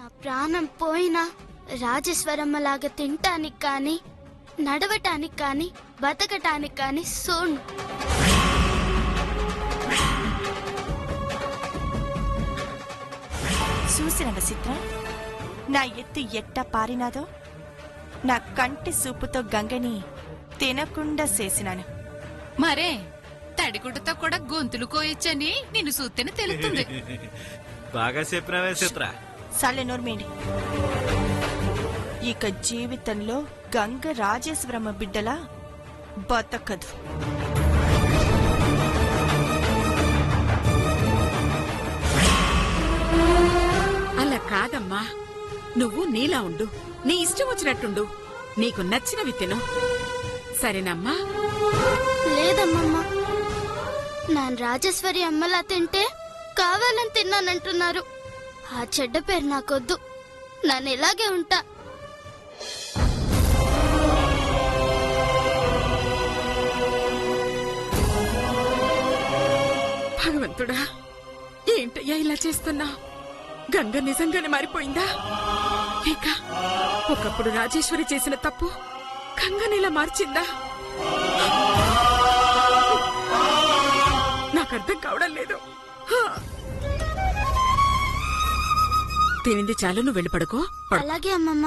నా ప్రాణం పోయినా రాజేశ్వరమ్మలాగా తింటానికి కానీ నడవటానికి కానీ బతకటానికి కానీ సోను. చూసినవ చిత్ర, నా ఎత్తు ఎట్టా పారినాదో. నా కంటి సూపుతో గంగని తినకుండా చేసినాను. మరే తడిగుడ్డతో కూడా గొంతులు కోయొచ్చని నిన్ను చూస్తేనే తెలుస్తుంది. బాగా చెప్పినవే చిత్ర. సల్లె నోర్మేండి. ఇక జీవితంలో గంగ రాజేశ్వరమ్మ బిడ్డలా బతకదు. అలా కాదమ్మా, నువ్వు నీలా ఉండు, నీ ఇష్టం వచ్చినట్టుండు, నీకు నచ్చినవి తిను, సరేనమ్మా? లేదమ్మమ్మ, నాన్న రాజేశ్వరి అమ్మలా తింటే కావాలని తిన్నానంటున్నారు. ఆ చెడ్డ పేరు నాకొద్దు, నన్ను ఇలాగే ఉంటా. భగవంతుడా, ఏంటయ్యా ఇలా చేస్తున్నా? గంగ నిజంగానే మారిపోయిందా? లేక ఒకప్పుడు రాజేశ్వరి చేసిన తప్పు గంగని ఇలా మార్చిందా? నాకు అర్థం కావడం లేదు. తినింది చాలు, నువ్వు వెళ్ళి పడుకో. అలాగే అమ్మమ్మ.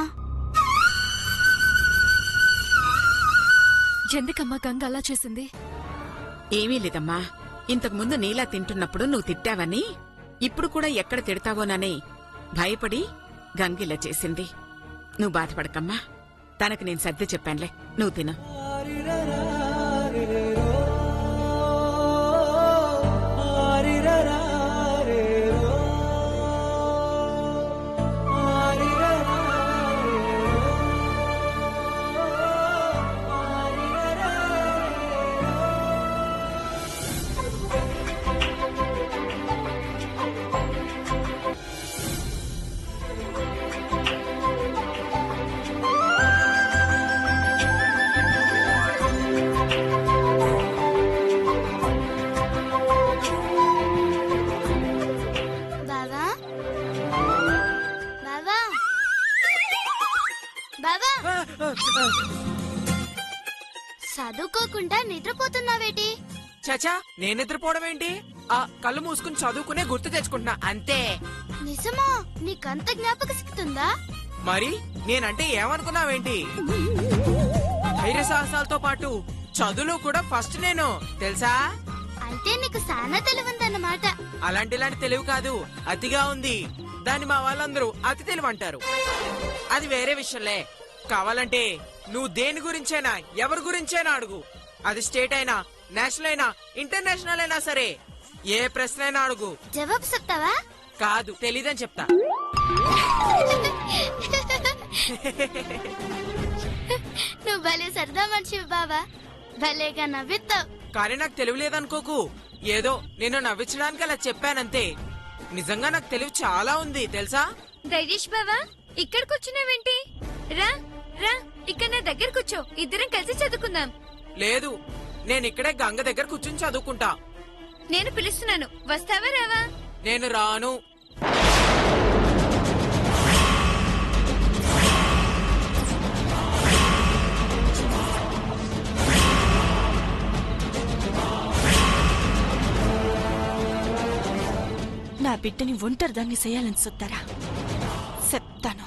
ఎందుకమ్మా గంగ అలా చేసింది? ఏమీ లేదమ్మా, ఇంతకు ముందు నీలా తింటున్నప్పుడు నువ్వు తిట్టావని, ఇప్పుడు కూడా ఎక్కడ తిడతావోనని భయపడి గంగిలా చేసింది. నువ్వు బాధపడకమ్మా, తనకు నేను సర్ది చెప్పానులే, నువ్వు తిను. చదువుకోకుండా నిద్రపోతున్నావేటి? చచా, నేను నిద్రపోవడం ఏంటి? ఆ కళ్ళు మూసుకుని చదువుకునే గుర్తు తెచ్చుకుంటున్నా అంతే. నిజమా? నీకంత జ్ఞాపక శక్తుందా? మరి నేనంటే ఏమనుకున్నావేంటి? ధైర్య సాహసాలతో పాటు చదువులో కూడా ఫస్ట్ నేను, తెలుసా? అయితే నీకు సానా తెలివిందన్నమాట. అలాంటి తెలివి కాదు, అతిగా ఉంది. దాన్ని మా వాళ్ళందరూ అతి తెలివి అంటారు. అది వేరే విషయంలే. కావాలంటే నువ్వు దేని గురించైనా ఎవరి గురించైనా అడుగు. అది స్టేట్ అయినా, నేషనల్ అయినా, ఇంటర్నేషనల్ అయినా సరే, ఏ ప్రశ్న అయినా అడుగు. జవాబు చెప్తావా? కాదు, తెలీదని చెప్తా. నువ్వు భలే సరదా మనిషివి బావా, భలేగా నవ్విస్తావు. కానీ నాకు తెలివి లేదనుకోకు, ఏదో నేను నవ్వించడానికి అలా చెప్పానంతే. నిజంగా నాకు తెలివి చాలా ఉంది, తెలుసా? ధైర్యేష్ బావా, ఇక్కడ కూర్చున్నావేంటి? రా రా, ఇక్కడ నా దగ్గర కూర్చో, ఇద్దరం కలిసి చదువుకుందాం. లేదు, నేను ఇక్కడే గంగ దగ్గర కూర్చుని చదువుకుంటా. నేను పిలుస్తున్నాను, వస్తావా రావా? నేను రాను. నా బిడ్డని ఒంటరిదాన్ని చేయాలని చూస్తారా? చెప్తాను.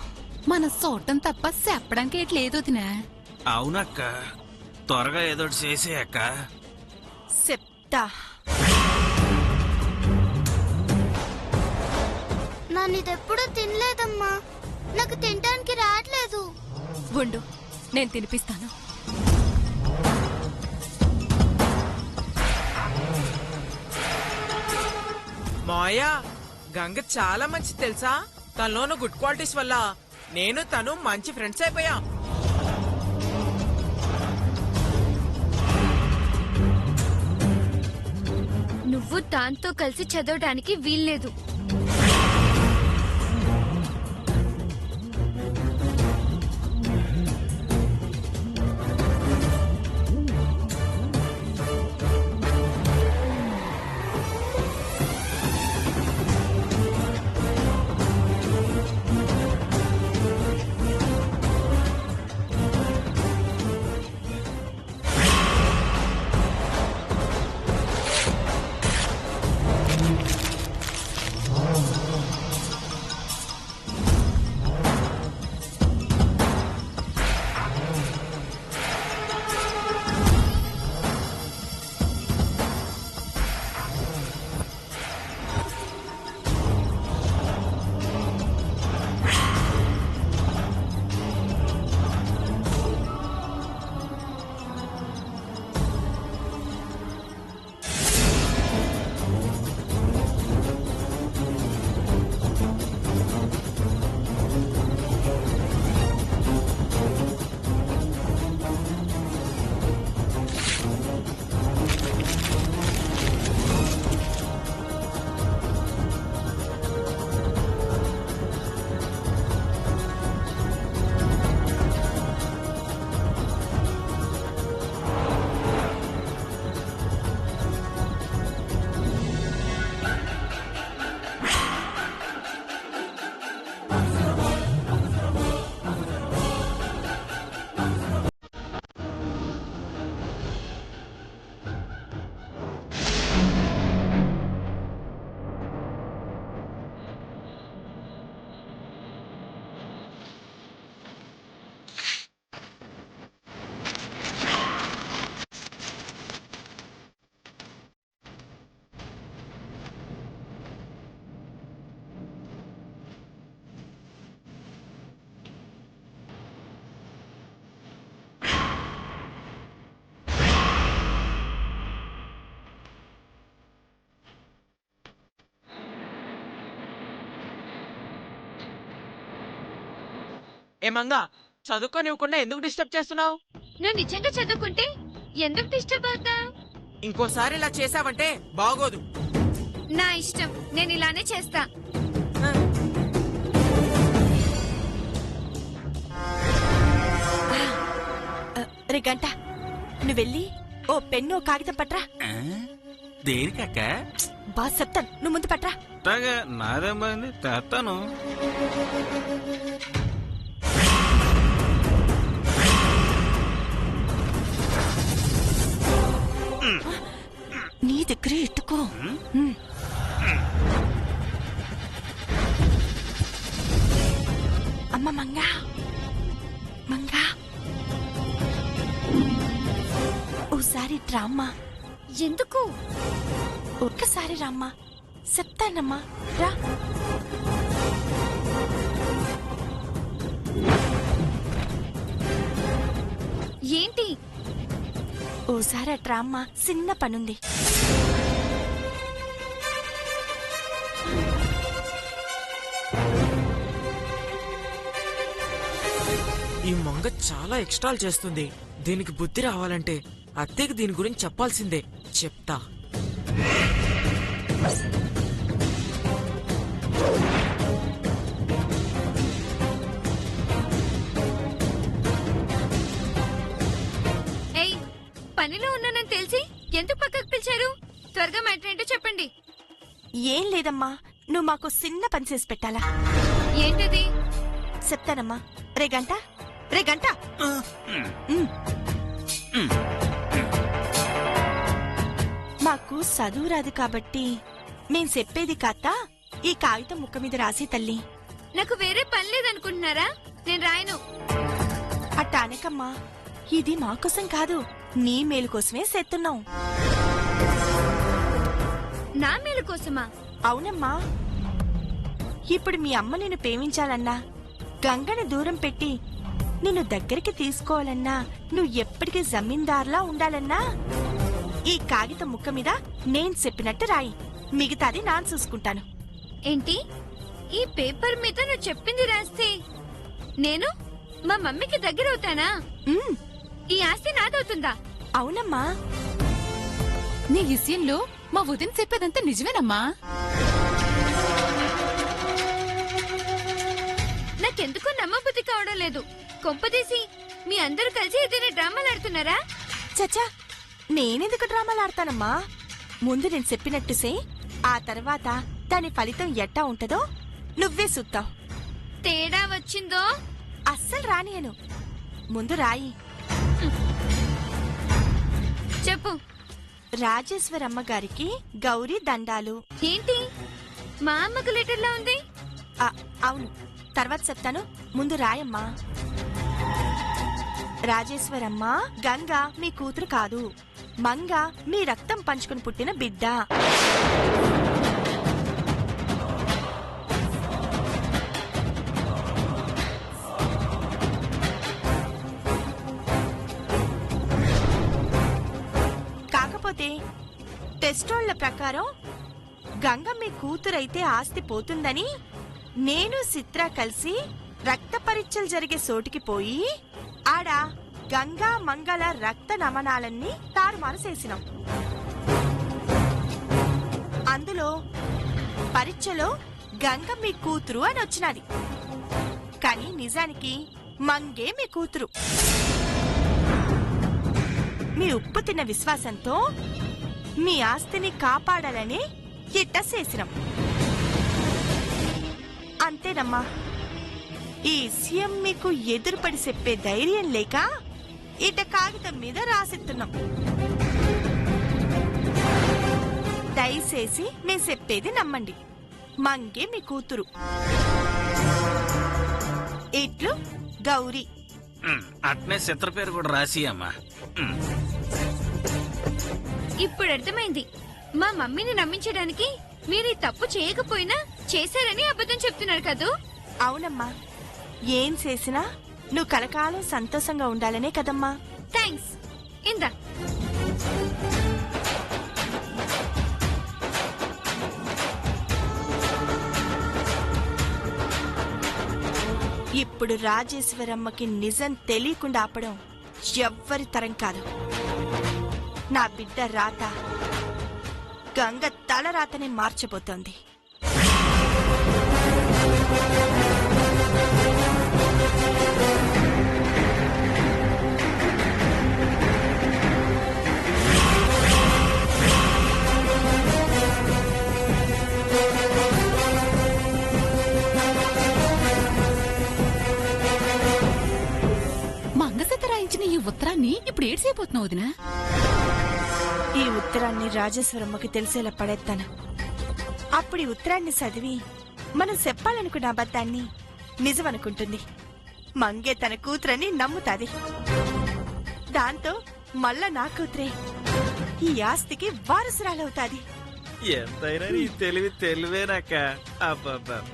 మనం చూడటం తప్ప చెప్పడానికి ఏట్లేదు వదినా. అవునక్క, త్వరగా ఏదో చేసే అక్క. చెప్తా. నానిదెప్పుడూ తినలేదమ్మా, నాకు తినడానికి రావట్లేదు. ఉండు, నేను తినిపిస్తాను. మాయా, గంగ చాలా మంచి తెలుసా? తనలోని గుడ్ క్వాలిటీస్ వల్ల నేను తను మంచి ఫ్రెండ్స్ అయిపోయా. నువ్వు దాంతో కలిసి చదవడానికి వీల్లేదు. ఏమంగా చదువుకోనివ్వకుండా ఎందుకు డిస్టర్బ్ చేస్తున్నావు? నువ్వు నిజంగా చదువుకుంటే ఎందుకు డిస్టర్బ్ అవుతా? ఇంకోసారి ఇలా చేసావంటే బాగోదు. నా ఇష్టం, నేను ఇలానే చేస్తా. రే గంట, నువ్వెళ్ళి ఓ పెన్ను ఓ కాగితం పట్రా. దేనికక్క? బా చెప్తాను, నువ్వు ముందు పట్రా. అట్టాగా నాదేం పోయింది, తెస్తాను. నీ దగ్గరే ఎట్టుకో. ఉమ్. అమ్మ మంగా, మంగా, ఓసారి రామ్మా. ఎందుకు? ఒక్కసారి రామ్మా, చెప్తానమ్మా, రా. ఏంటి? ఓసారి అట్రా అమ్మా, చిన్న పనుంది. ఈ మంగ చాలా ఎక్స్ట్రాలు చేస్తుంది. దీనికి బుద్ధి రావాలంటే అత్తయ్యకి దీని గురించి చెప్పాల్సిందే. చెప్తా. ఏయ్, పనిలో ఉన్నానని తెలిసి ఎందుకు పక్కకు పిలిచారు? త్వరగా మ్యాటర్ ఏంటో చెప్పండి. ఏం లేదమ్మా, నువ్వు మాకు చిన్న పని చేసి పెట్టాలా? ఏంటది? చెప్తానమ్మా. రే గంట, రే గంట, మాకు చదువు రాదు కాబట్టి మేం చెప్పేది కాత ఈ కాగితం ముక్క మీద రాసి తల్లి. నాకు వేరే పని లేదనుకుంటున్నారా? నేను రాయను. అట్టానకమ్మా, ఇది మా కోసం కాదు, నీ మేలు కోసమే చేస్తున్నాం. నా మేలు కోసమా? అవునమ్మా, ఇప్పుడు మీ అమ్మ నిన్ను ప్రేమించాలన్నా, గంగని దూరం పెట్టి నిన్ను దగ్గరికి తీసుకోవాలన్నా, నువ్వు ఎప్పటికీ జమీందార్లా ఉండాలన్నా ఈ కాగితం ముక్క మీద నేను చెప్పినట్టు రాయి. మిగతాది నాన్న చూసుకుంటాను. ఏంటి? ఈ పేపర్ మీద నువ్వు చెప్పింది రాస్తే నేను మా మమ్మీకి దగ్గర అవుతానా? ఉమ్, ఈ ఆస్తి నాదవుతుందా? అవునమ్మా. నీ విషయంలో మా వదిన చెప్పేదంతా నిజమేనమ్మా. నాకెందుకో నమ్మబుద్ధి కావడం లేదు. కొంపదీసి మీ అందరూ కలిసి ఏదైనా డ్రామాలు ఆడుతున్నారా? చచ్చా, నేనెందుకు డ్రామాలాడతానమ్మా? ముందు నేను చెప్పినట్టు సే, ఆ తర్వాత దాని ఫలితం ఎట్టా ఉంటదో నువ్వే చూస్తావు. తేడా వచ్చిందో అస్సలు రానియను. ముందు రాయి. చెప్పు. రాజేశ్వరమ్మ గారికి గౌరీ దండాలు. ఏంటి? మా అమ్మకు లెటర్లా ఉంది. అవును, తర్వాత చెప్తాను, ముందు రాయమ్మా. రాజేశ్వరమ్మ, గంగ మీ కూతురు కాదు, మంగ మీ రక్తం పంచుకుని పుట్టిన బిడ్డ. కాకపోతే టెస్టోళ్ల ప్రకారం గంగ మీ కూతురైతే ఆస్తి పోతుందని నేను చిత్ర కలిసి రక్త పరీక్షలు జరిగే చోటికి పోయి ఆడ గంగా మంగళ రక్త నమనాలన్నీ తారుమారు చేసినాం. అందులో పరీక్షలో గంగ మీ కూతురు అని వచ్చినది, కానీ నిజానికి మంగే మీ కూతురు. మీ ఉప్పు తిన్న విశ్వాసంతో మీ ఆస్తిని కాపాడాలని ఇట్ట చేసినాం. అంతేనమ్మా. ఈ విషయం మీకు ఎదురుపడి చెప్పే ధైర్యం లేక ఇట కాగితం మీద రాసిస్తున్నాం. దయచేసి మేము చెప్పేది నమ్మండి. మంగే మీ కూతురు. ఇట్లు గౌరీ. అట్నే చిత్ర పేరు కూడా రాసి అమ్మా. ఇప్పుడు అర్థమైంది. మా మమ్మీని నమ్మించడానికి మీరు ఈ తప్పు చేయకపోయినా చేశారని అబద్ధం చెప్తున్నారు కదూ? అవునమ్మా, ఏం చేసినా నువ్వు కలకాలం సంతోషంగా ఉండాలనే కదమ్మా. థ్యాంక్స్. ఇందా. ఇప్పుడు రాజేశ్వరమ్మకి నిజం తెలియకుండా ఆపడం ఎవ్వరి తరం కాదు. నా బిడ్డ రాత గంగ తల రాతని మార్చబోతోంది. మంగసత రాయించిన ఈ ఉత్తరాన్ని ఇప్పుడు ఏడ్సైపోతున్నావు వదినా. ఈ ఉత్తరాన్ని రాజేశ్వరమ్మకి తెలిసేలా పడేస్తాను. అప్పుడు ఈ ఉత్తరాన్ని చదివి మనం చెప్పాలనుకున్న అబద్ధాన్ని నిజమనుకుంటుంది. మంగే తన కూతురని నమ్ముతాది. దాంతో మళ్ళా నా కూతురే ఈ ఆస్తికి వారసురాలవుతాది. ఎంతైనా నీ తెలివేనక్క. అబ్బబ్బబ్బ.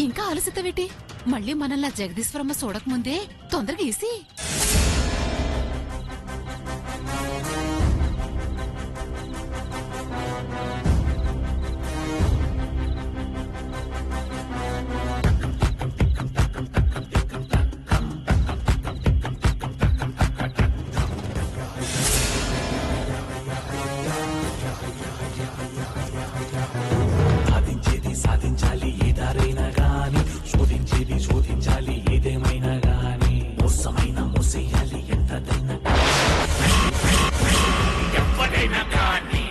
ఇంకా ఆలస్యత పెట్టి మళ్ళీ మనల్లా జగదీశ్వరమ్మ చూడకముందే తొందరగా వేసి. సాధించాలి ఏదారైనా గాని, శోధించేది శోధించాలి ఏదేమైనా గాని, మోసమైన మోసేయాలి ఎంతదైనా ఎవరైనా గాని.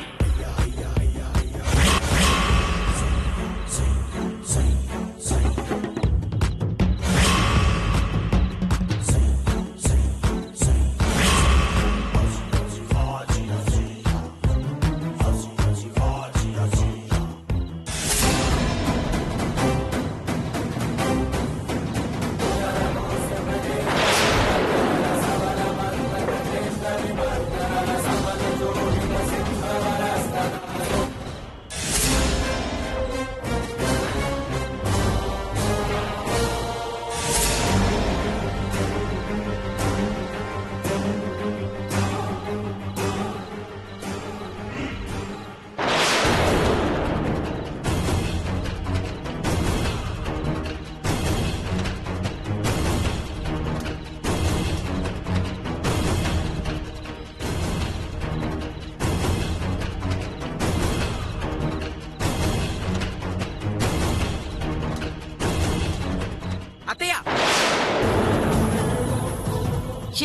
అత్తయ్య,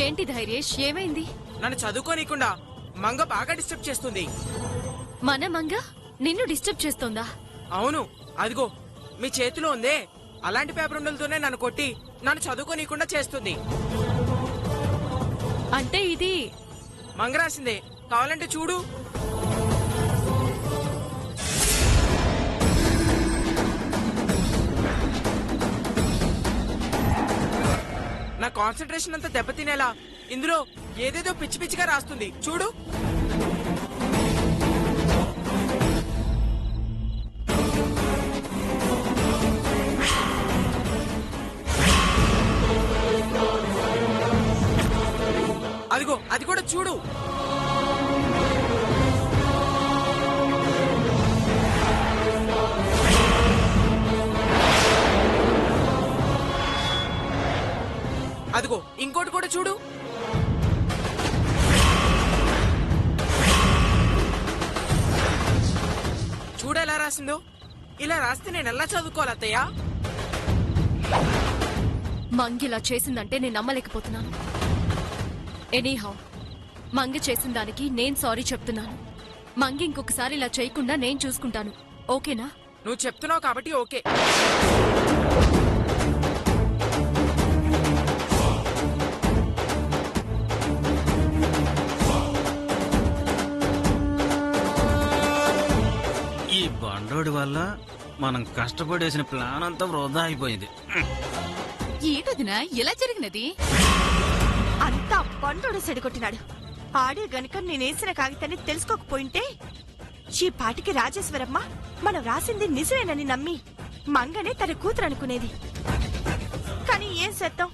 ఏంటి ధైర్యేష్, ఏమైంది? నన్ను చదువుకోనీకుండా మంగ బాగా డిస్టర్బ్ చేస్తుంది. మన మంగ నిన్ను డిస్టర్బ్ చేస్తోందా? అవును, అదిగో మీ చేతిలో ఉందే అలాంటి పేపర్ ఉండలతోనే నన్ను కొట్టి నన్ను చదువుకోనీయకుండా చేస్తుంది. అంటే ఇది మంగ రాసిందే, కావాలంటే చూడు. నా కాన్సంట్రేషన్ అంతా దెబ్బతినేలా ఇందులో ఏదేదో పిచ్చి పిచ్చిగా రాస్తుంది చూడు. అదిగో అది కూడా చూడు. అదిగో ఇంకోటి కూడా చూడు. చూడు ఎలా రాసిందో. ఇలా రాస్తే నేను ఎలా చదువుకోవాలి అత్తయ్య? మంగిలా చేసిందంటే నేను నమ్మలేకపోతున్నాను. ఎనీహౌ, మంగి చేసిన దానికి నేను సారీ చెప్తున్నాను. మంగి ఇంకొకసారి ఇలా చేయకుండా నేను చూసుకుంటాను. ఓకేనా? నువ్వు చెప్తున్నావు కాబట్టి ఓకే. ఈ బండోడి వల్ల మనం కష్టపడేసిన ప్లాన్ అంతా వృధా అయిపోయింది. ఏంటదినా ఇలా జరిగినది? అంతా బండోడు సెడగొట్టినాడు. ఆడే గనుక నేనేసిన కాగితాన్ని తెలుసుకోకపోయింటే ఈ పాటికి రాజేశ్వరమ్మ మనం రాసింది నిజమేనని నమ్మి మంగనే తన కూతురు అనుకునేది. కానీ ఏం చేద్దాం,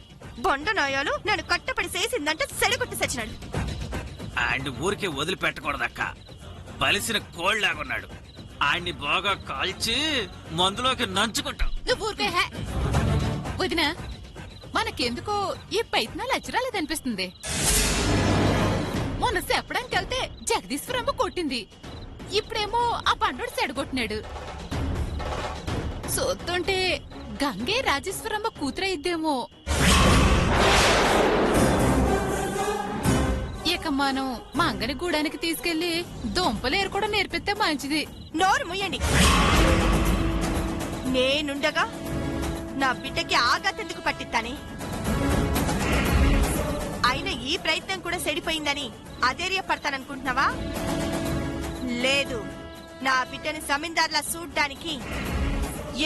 బొండ నాయాలు నన్ను కట్టపడి చేసిందంటే సెడగొట్టి సచ్చినాడు. ఆయన్ని ఊరికే వదిలిపెట్టకూడదక్క. బలిసిన కోళ్ళలాగున్నాడు. ఆయన్ని బాగా కాల్చి మందులోకి నంచుకుంటాం. నువ్వు ఊరికే వదినా, మనకెందుకో ఈ ప్రయత్నాలు అచ్చరాలేదనిపిస్తుంది. మొన్న చెప్పడానికి వెళ్తే జగదీశ్వరమ్మ కొట్టింది, ఇప్పుడేమో ఆ పండుడు చెడగొట్టినాడు. చూస్తుంటే గంగే రాజేశ్వరమ్మ కూతురైద్దేమో. ఇక మనం మంగని గూడానికి తీసుకెళ్లి దుంపలేరు కూడా నేర్పిస్తే మంచిది. నోరు ముయ్యండి. నేనుండగా నా బిడ్డకి ఆగతెందుకు పట్టిస్తానే? అయినా ఈ ప్రయత్నం కూడా చెడిపోయిందని అధైర్యపడతాననుకుంటున్నావా? లేదు, నా బిడ్డని జమీందార్లా చూడ్డానికి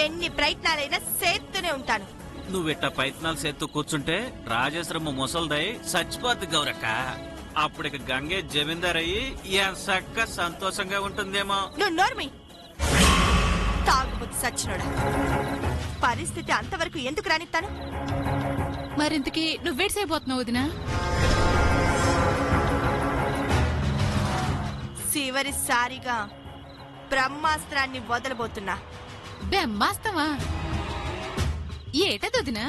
ఎన్ని ప్రయత్నాలైనా చేస్తూనే ఉంటాను. నువ్విట్ట ప్రయత్నాలు చేస్తూ కూర్చుంటే రాజేశ్వరమ్మ ముసల్దై చచ్చిపోద్ది గౌరక్క. అప్పటికి గంగే జమీందార్ అయ్యి ఎంచక్క సంతోషంగా ఉంటుందేమో. నువ్వు నోర్మి. తాగుబోతు సచ్చినోడా, పరిస్థితి అంతవరకు ఎందుకు రానిస్తాను? మరింతకి నువ్వేటి చేయబోతున్నావు వదినా? చివరిసారిగా బ్రహ్మాస్త్రాన్ని వదలబోతున్నా. బెమ్మాస్తవా? ఏటది వదినా?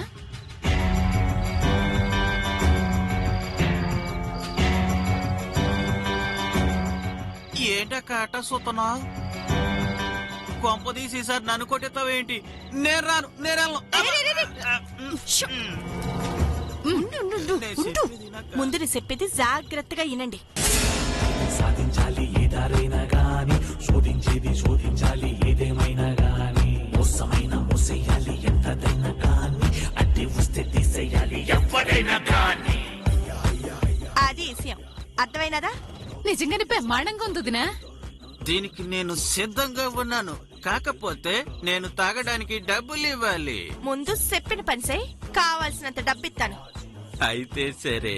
ఏంటక్క అట్ట సూతున్నావు? కొంప తీసి సార్ నన్ను కొట్టేస్తావేంటి? నేను రాను, నేనెళ్ళను. ముందు చెప్పేది జాగ్రత్తగా వినండి. సాధించాలి ఏదారైనా గాని, శోధించేది శోధించాలి ఏదేమైనా గాని, మోసమైన మోసేయాలి ఎంతదైనా గాని, అడ్డి వస్తే తీసేయాలి ఎవరైనా గాని. అది విషయం అర్థమైనదా? నిజంగానే బ్రహ్మాండంగా ఉంది వదినా. దీనికి నేను సిద్ధంగా ఉన్నాను. కాకపోతే నేను తాగడానికి డబ్బులు ఇవ్వాలి. ముందు చెప్పిన పని చేయి, కావాల్సినంత డబ్బిస్తాను. అయితే సరే.